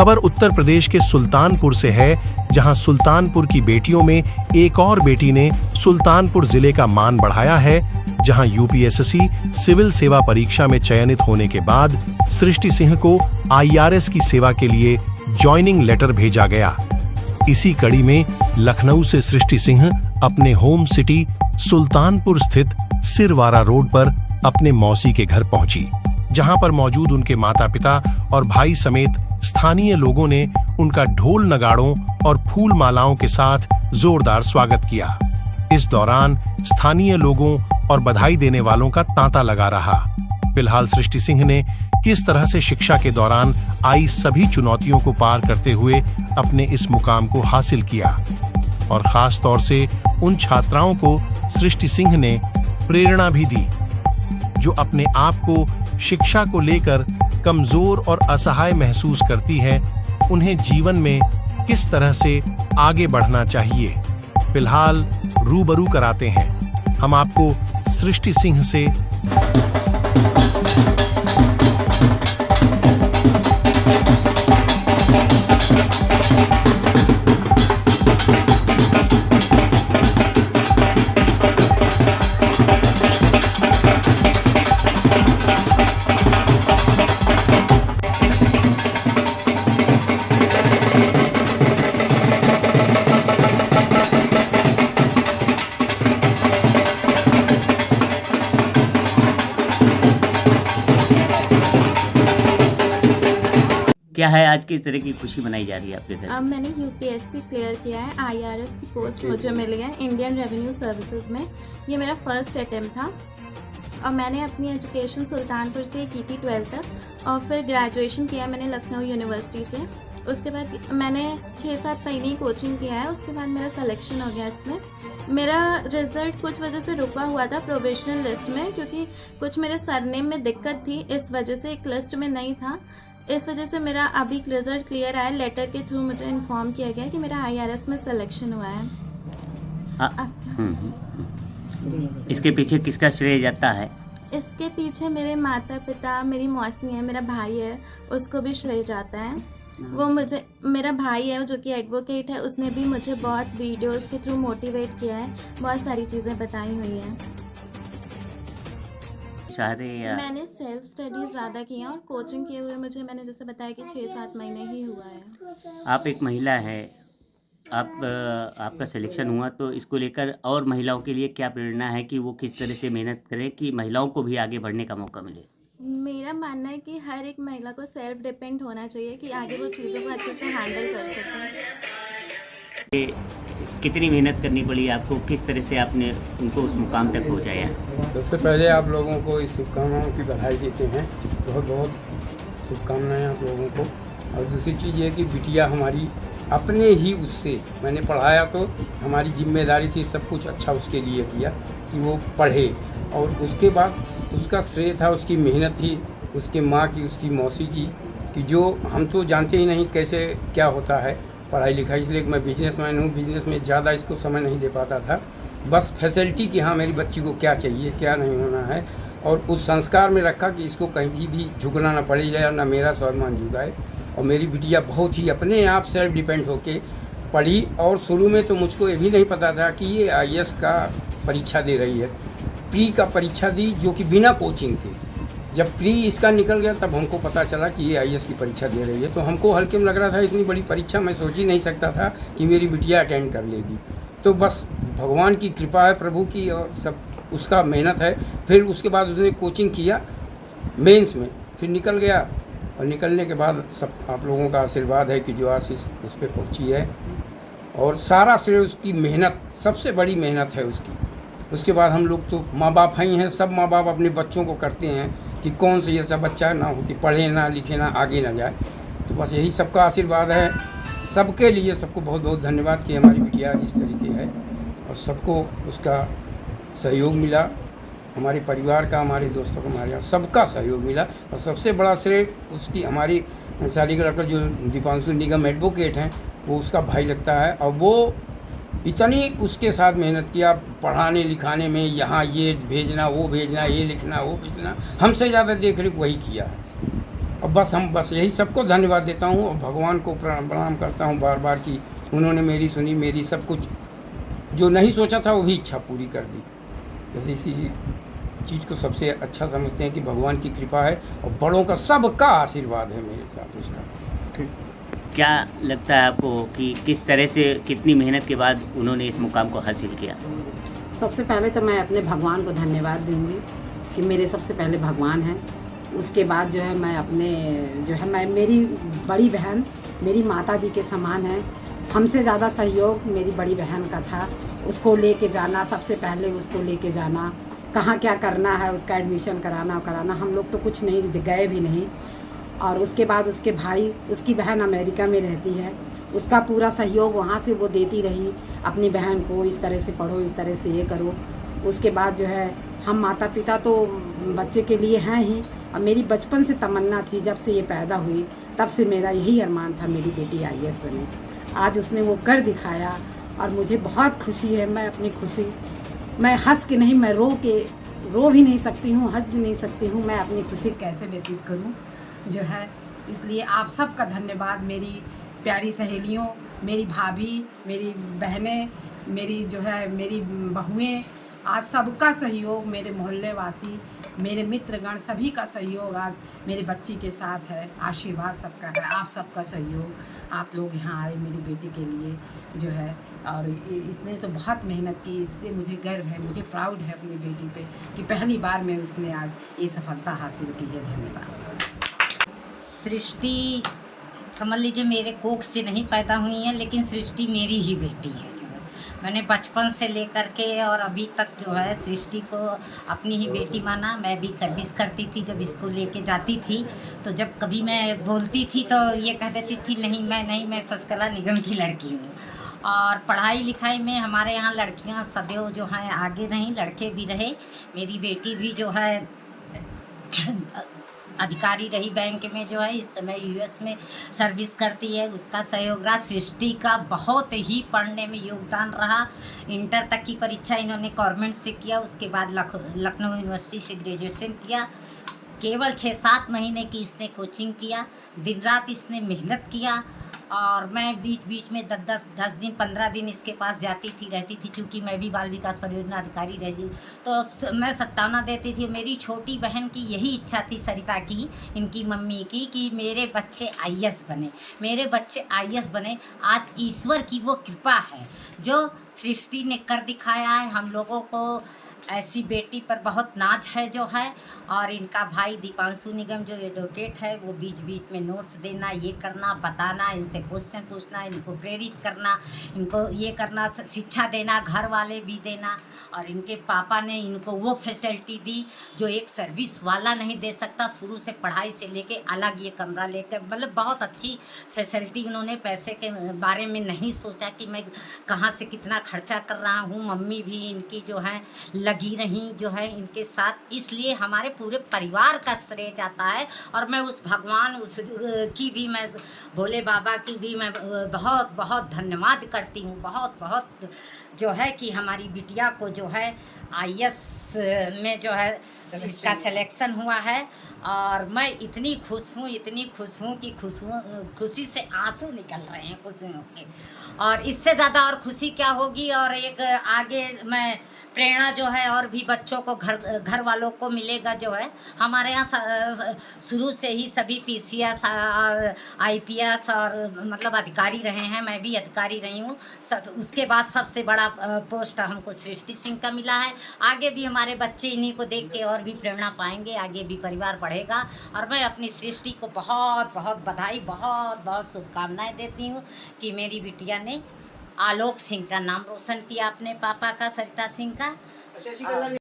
खबर उत्तर प्रदेश के सुल्तानपुर से है, जहां सुल्तानपुर की बेटियों में एक और बेटी ने सुल्तानपुर जिले का मान बढ़ाया है, जहां यूपीएससी सिविल सेवा परीक्षा में चयनित होने के बाद सृष्टि सिंह को आईआरएस की सेवा के लिए ज्वाइनिंग लेटर भेजा गया। इसी कड़ी में लखनऊ से सृष्टि सिंह अपने होम सिटी सुल्तानपुर स्थित सिरवारा रोड पर अपने मौसी के घर पहुंची, जहां पर मौजूद उनके माता-पिता और भाई समेत स्थानीय लोगों ने उनका ढोल नगाड़ों और फूल मालाओं के साथ जोरदार स्वागत किया। इस दौरान स्थानीय लोगों और बधाई देने वालों का तांता लगा रहा। फिलहाल सृष्टि सिंह ने किस तरह से शिक्षा के दौरान आई सभी चुनौतियों को पार करते हुए अपने इस मुकाम को हासिल किया, और खास तौर से उन छात्राओं को सृष्टि सिंह ने प्रेरणा भी दी, जो अपने आप को शिक्षा को लेकर कमजोर और असहाय महसूस करती है, उन्हें जीवन में किस तरह से आगे बढ़ना चाहिए। फिलहाल रूबरू कराते हैं हम आपको सृष्टि सिंह से। क्या है आज किस तरह की खुशी मनाई जा रही है आपके घर? अब मैंने यूपीएससी क्लियर किया है, आईआरएस की पोस्ट मुझे मिल गया इंडियन रेवेन्यू सर्विसेज में। ये मेरा फर्स्ट अटेम्प्ट था और मैंने अपनी एजुकेशन सुल्तानपुर से की थी 12th तक, और फिर ग्रेजुएशन किया मैंने लखनऊ यूनिवर्सिटी से। उसके बाद मैंने 6-7 महीने कोचिंग किया है, उसके बाद मेरा सिलेक्शन हो गया इसमें। मेरा रिज़ल्ट कुछ वजह से रुका हुआ था प्रोविजनल लिस्ट में, क्योंकि कुछ मेरे सरनेम में दिक्कत थी, इस वजह से एक लिस्ट में नहीं था। इस वजह से मेरा अभी रिजल्ट क्लियर आया, लेटर के थ्रू मुझे इन्फॉर्म किया गया कि मेरा आईआरएस में सिलेक्शन हुआ है। इसके पीछे किसका श्रेय जाता है? इसके पीछे मेरे माता पिता, मेरी मौसी है, मेरा भाई है, उसको भी श्रेय जाता है। वो मुझे, मेरा भाई है जो कि एडवोकेट है, उसने भी मुझे बहुत वीडियोस के थ्रू मोटिवेट किया है, बहुत सारी चीज़ें बताई हुई हैं। मैंने सेल्फ स्टडी ज़्यादा किया और कोचिंग किए हुए मुझे, मैंने जैसे बताया कि 6-7 महीने ही हुआ है। आप एक महिला है, आपका सिलेक्शन हुआ, तो इसको लेकर और महिलाओं के लिए क्या प्रेरणा है कि वो किस तरह से मेहनत करें कि महिलाओं को भी आगे बढ़ने का मौका मिले? मेरा मानना है कि हर एक महिला को सेल्फ डिपेंड होना चाहिए कि आगे वो चीज़ों को अच्छे से हैंडल कर सकें। कितनी मेहनत करनी पड़ी आपको, किस तरह से आपने उनको उस मुकाम तक पहुंचाया? सबसे पहले आप लोगों को इस शुभकामनाओं की बधाई देते हैं, बहुत बहुत शुभकामनाएं आप लोगों को। और दूसरी चीज़ ये कि बिटिया हमारी अपने ही उससे, मैंने पढ़ाया तो हमारी जिम्मेदारी थी सब कुछ अच्छा उसके लिए किया कि वो पढ़े, और उसके बाद उसका श्रेय था, उसकी मेहनत थी, उसके माँ की, उसकी मौसी की, कि जो हम तो जानते ही नहीं कैसे क्या होता है पढ़ाई लिखाई। इसलिए मैं बिजनेसमैन हूँ, बिजनेस में ज़्यादा इसको समय नहीं दे पाता था, बस फैसिलिटी कि हाँ मेरी बच्ची को क्या चाहिए क्या नहीं होना है, और उस संस्कार में रखा कि इसको कहीं भी झुकना ना पड़ेगा, ना मेरा स्वाभिमान झुकाए। और मेरी बिटिया बहुत ही अपने आप सेल्फ डिपेंड होके पढ़ी, और शुरू में तो मुझको ये भी नहीं पता था कि ये आईएएस का परीक्षा दे रही है। प्री का परीक्षा दी जो कि बिना कोचिंग के, जब प्री इसका निकल गया तब हमको पता चला कि ये आईएएस की परीक्षा दे रही है। तो हमको हल्के में लग रहा था, इतनी बड़ी परीक्षा मैं सोच ही नहीं सकता था कि मेरी बिटिया अटेंड कर लेगी। तो बस भगवान की कृपा है, प्रभु की, और सब उसका मेहनत है। फिर उसके बाद उसने कोचिंग किया मेंस में, फिर निकल गया, और निकलने के बाद सब आप लोगों का आशीर्वाद है कि जो आशीष उस पर पहुँची है, और सारा श्रेय उसकी मेहनत, सबसे बड़ी मेहनत है उसकी। उसके बाद हम लोग तो माँ बाप ही हैं, सब माँ बाप अपने बच्चों को करते हैं कि कौन से ऐसा बच्चा ना हो कि पढ़े ना लिखे ना आगे ना जाए। तो बस यही सबका आशीर्वाद है सबके लिए। सबको बहुत बहुत धन्यवाद कि हमारी बिटिया जिस तरीके है, और सबको उसका सहयोग मिला, हमारे परिवार का, हमारे दोस्तों का, हमारे यहाँ सबका सहयोग मिला। और सबसे बड़ा श्रेय उसकी, हमारी शालीग्राफ का जो दीपांशु निगम एडवोकेट हैं, वो उसका भाई लगता है, और वो इतनी उसके साथ मेहनत किया पढ़ाने लिखाने में, यहाँ ये भेजना वो भेजना, ये लिखना वो भेजना, हमसे ज़्यादा देख रेख वही किया है। और बस यही सबको धन्यवाद देता हूँ और भगवान को प्रणाम करता हूँ बार बार कि उन्होंने मेरी सुनी, मेरी सब कुछ जो नहीं सोचा था वो भी इच्छा पूरी कर दी। बस इसी चीज़ को सबसे अच्छा समझते हैं कि भगवान की कृपा है और बड़ों का सबका आशीर्वाद है मेरे साथ उसका। क्या लगता है आपको कि किस तरह से कितनी मेहनत के बाद उन्होंने इस मुकाम को हासिल किया? सबसे पहले तो मैं अपने भगवान को धन्यवाद दूंगी कि मेरे सबसे पहले भगवान हैं। उसके बाद जो है मैं अपने मैं मेरी बड़ी बहन मेरी माता जी के समान है। हमसे ज़्यादा सहयोग मेरी बड़ी बहन का था। उसको लेके जाना, सबसे पहले उसको लेके जाना, कहाँ क्या करना है, उसका एडमिशन कराना। हम लोग तो कुछ नहीं गए भी नहीं। और उसके बाद उसके भाई, उसकी बहन अमेरिका में रहती है, उसका पूरा सहयोग वहाँ से वो देती रही अपनी बहन को, इस तरह से पढ़ो, इस तरह से ये करो। उसके बाद जो है हम माता पिता तो बच्चे के लिए हैं ही, और मेरी बचपन से तमन्ना थी, जब से ये पैदा हुई तब से मेरा यही अरमान था मेरी बेटी IAS बने। आज उसने वो कर दिखाया और मुझे बहुत खुशी है। मैं अपनी खुशी, मैं हंस के नहीं, मैं रो भी नहीं सकती हूँ, हंस भी नहीं सकती हूँ। मैं अपनी खुशी कैसे व्यतीत करूँ जो है। इसलिए आप सबका धन्यवाद, मेरी प्यारी सहेलियों, मेरी भाभी, मेरी बहनें, मेरी बहुएं, आज सबका सहयोग, मेरे मोहल्ले वासी, मेरे मित्रगण, सभी का सहयोग आज मेरे बच्ची के साथ है। आशीर्वाद सबका है, आप सबका सहयोग। आप लोग यहाँ आए मेरी बेटी के लिए जो है, और इतने तो बहुत मेहनत की। इससे मुझे गर्व है, मुझे प्राउड है अपनी बेटी पे कि पहली बार में उसने आज ये सफलता हासिल की है। धन्यवाद। सृष्टि समझ लीजिए मेरे कोख से नहीं पैदा हुई है, लेकिन सृष्टि मेरी ही बेटी है जो है। मैंने बचपन से लेकर के और अभी तक जो है सृष्टि को अपनी ही बेटी माना। मैं भी सर्विस करती थी, जब इसको लेके जाती थी तो जब कभी मैं बोलती थी तो ये कह देती थी नहीं मैं शशकला निगम की लड़की हूँ। और पढ़ाई लिखाई में हमारे यहाँ लड़कियाँ सदैव जो हैं आगे रहीं, लड़के भी रहे। मेरी बेटी भी जो है अधिकारी रही बैंक में जो है, इस समय US में सर्विस करती है। उसका सहयोग रहा। सृष्टि का बहुत ही पढ़ने में योगदान रहा। इंटर तक की परीक्षा इन्होंने गवर्नमेंट से किया, उसके बाद लखनऊ यूनिवर्सिटी से ग्रेजुएशन किया। केवल 6-7 महीने की इसने कोचिंग किया, दिन रात इसने मेहनत किया। और मैं बीच में 10 दिन 15 दिन इसके पास जाती थी, रहती थी, क्योंकि मैं भी बाल विकास परियोजना अधिकारी रही तो मैं सत्तावना देती थी। मेरी छोटी बहन की यही इच्छा थी, सरिता की, इनकी मम्मी की, कि मेरे बच्चे IAS बने, मेरे बच्चे IAS बने। आज ईश्वर की वो कृपा है जो सृष्टि ने कर दिखाया है। हम लोगों को ऐसी बेटी पर बहुत नाज है जो है। और इनका भाई दीपांशु निगम जो एडवोकेट है, वो बीच में नोट्स देना, ये करना, बताना, इनसे क्वेश्चन पूछना, इनको प्रेरित करना, इनको ये करना, शिक्षा देना, घर वाले भी देना। और इनके पापा ने इनको वो फैसिलिटी दी जो एक सर्विस वाला नहीं दे सकता। शुरू से पढ़ाई से लेके अलग ये कमरा लेकर, मतलब बहुत अच्छी फैसिलिटी उन्होंने। पैसे के बारे में नहीं सोचा कि मैं कहाँ से कितना खर्चा कर रहा हूँ। मम्मी भी इनकी जो है लगी रही जो है इनके साथ, इसलिए हमारे पूरे परिवार का श्रेय जाता है। और मैं उस भगवान की भी, मैं भोले बाबा की भी मैं बहुत बहुत धन्यवाद करती हूँ। बहुत जो है कि हमारी बिटिया को जो है IAS में जो है इसका सिलेक्शन हुआ है। और मैं इतनी खुश हूँ कि खुशी से आंसू निकल रहे हैं खुशियों के। और इससे ज़्यादा और खुशी क्या होगी। और एक आगे मैं प्रेरणा जो है और भी बच्चों को, घर वालों को मिलेगा जो है। हमारे यहाँ शुरू से ही सभी PCS और IPS और मतलब अधिकारी रहे हैं, मैं भी अधिकारी रही हूँ। उसके बाद सबसे बड़ा पोस्ट हमको सृष्टि सिंह का मिला है। आगे भी हमारे बच्चे इन्हीं को देख के और भी प्रेरणा पाएंगे, आगे भी परिवार बढ़ेगा। और मैं अपनी सृष्टि को बहुत बहुत बधाई, बहुत बहुत शुभकामनाएं देती हूँ कि मेरी बिटिया ने आलोक सिंह का नाम रोशन किया, अपने पापा का, सरिता सिंह का।